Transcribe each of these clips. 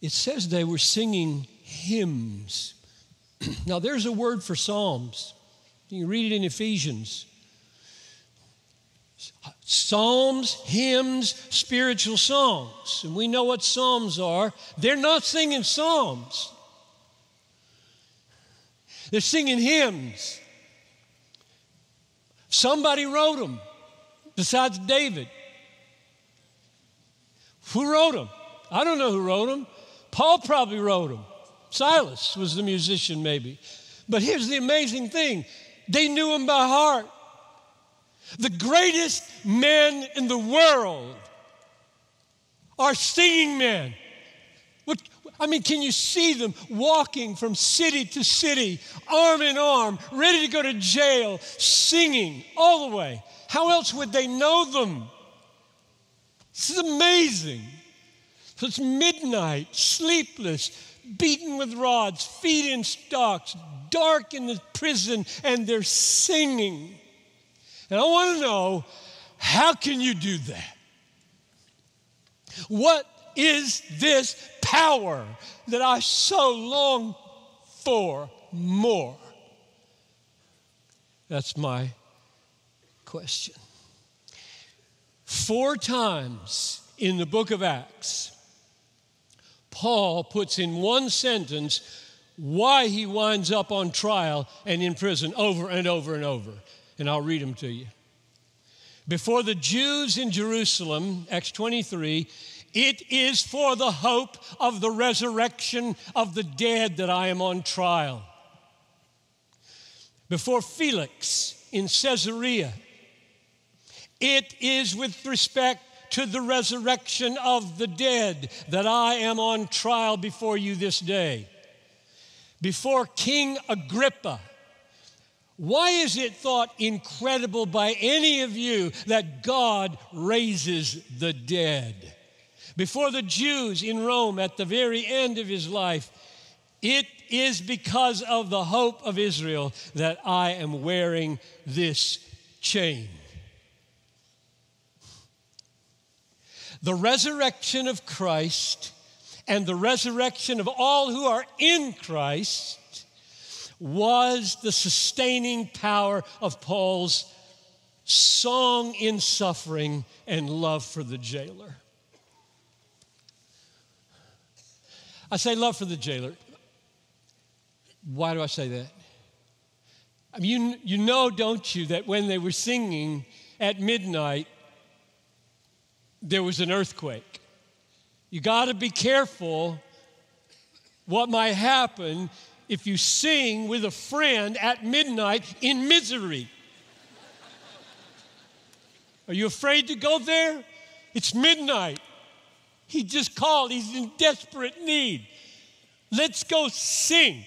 it says they were singing hymns. Now, there's a word for psalms. You can read it in Ephesians. Psalms, hymns, spiritual songs. And we know what psalms are. They're not singing psalms. They're singing hymns. Somebody wrote them besides David. Who wrote them? I don't know who wrote them. Paul probably wrote them. Silas was the musician maybe. But here's the amazing thing. They knew them by heart. The greatest men in the world are singing men. Can you see them walking from city to city, arm in arm, ready to go to jail, singing all the way? How else would they know them? This is amazing. So it's midnight, sleepless, beaten with rods, feet in stocks, dark in the prison, and they're singing. And I want to know, how can you do that? What is this power that I so long for more? That's my question. 4 times in the book of Acts, Paul puts in one sentence why he winds up on trial and in prison over and over and over. And I'll read them to you. Before the Jews in Jerusalem, Acts 23, it is for the hope of the resurrection of the dead that I am on trial. Before Felix in Caesarea, it is with respect to the resurrection of the dead that I am on trial before you this day. Before King Agrippa, why is it thought incredible by any of you that God raises the dead? Before the Jews in Rome at the very end of his life, it is because of the hope of Israel that I am wearing this chain. The resurrection of Christ and the resurrection of all who are in Christ was the sustaining power of Paul's song in suffering and love for the jailer. I say love for the jailer. Why do I say that? You know, don't you, that when they were singing at midnight, there was an earthquake. You got to be careful what might happen if you sing with a friend at midnight in misery. Are you afraid to go there? It's midnight. He just called. He's in desperate need. Let's go sing.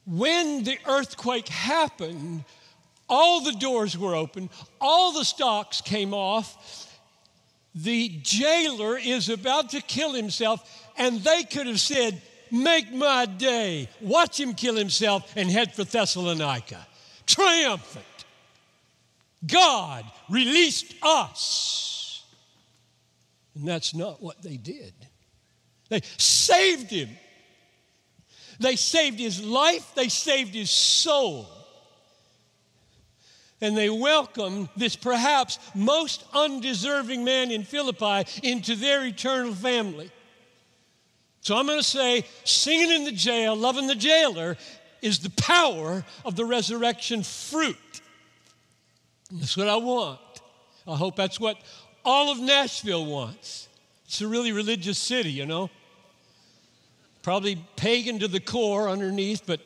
When the earthquake happened, all the doors were open, all the stocks came off. The jailer is about to kill himself, and they could have said, "Make my day." Watch him kill himself and head for Thessalonica. Triumphant. God released us. And that's not what they did. They saved him. They saved his life. They saved his soul. And they welcomed this perhaps most undeserving man in Philippi into their eternal family. So I'm going to say, singing in the jail, loving the jailer, is the power of the resurrection fruit. That's what I want. I hope that's what all of Nashville wants. It's a really religious city, you know. Probably pagan to the core underneath, but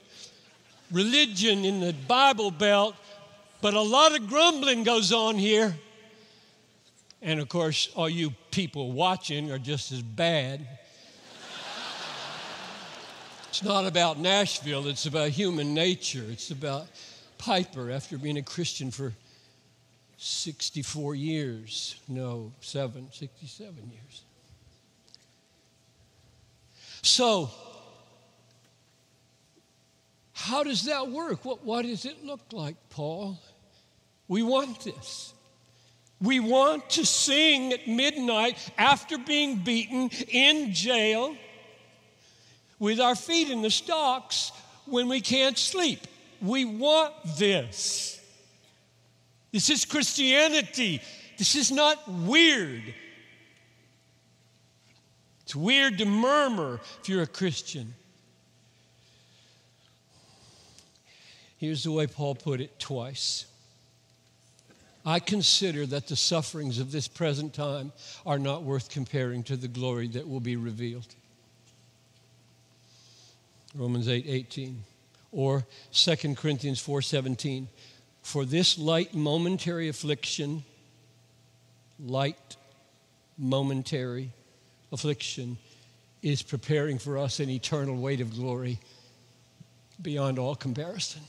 religion in the Bible Belt. But a lot of grumbling goes on here. And of course, all you people watching are just as bad. It's not about Nashville, it's about human nature. It's about Piper after being a Christian for 64 years. No, 67 years. So, how does that work? What does it look like, Paul? We want this. We want to sing at midnight after being beaten in jail with our feet in the stocks when we can't sleep. We want this. This is Christianity. This is not weird. It's weird to murmur if you're a Christian. Here's the way Paul put it twice. I consider that the sufferings of this present time are not worth comparing to the glory that will be revealed. Romans 8:18. Or 2 Corinthians 4:17. For this light momentary affliction is preparing for us an eternal weight of glory beyond all comparison.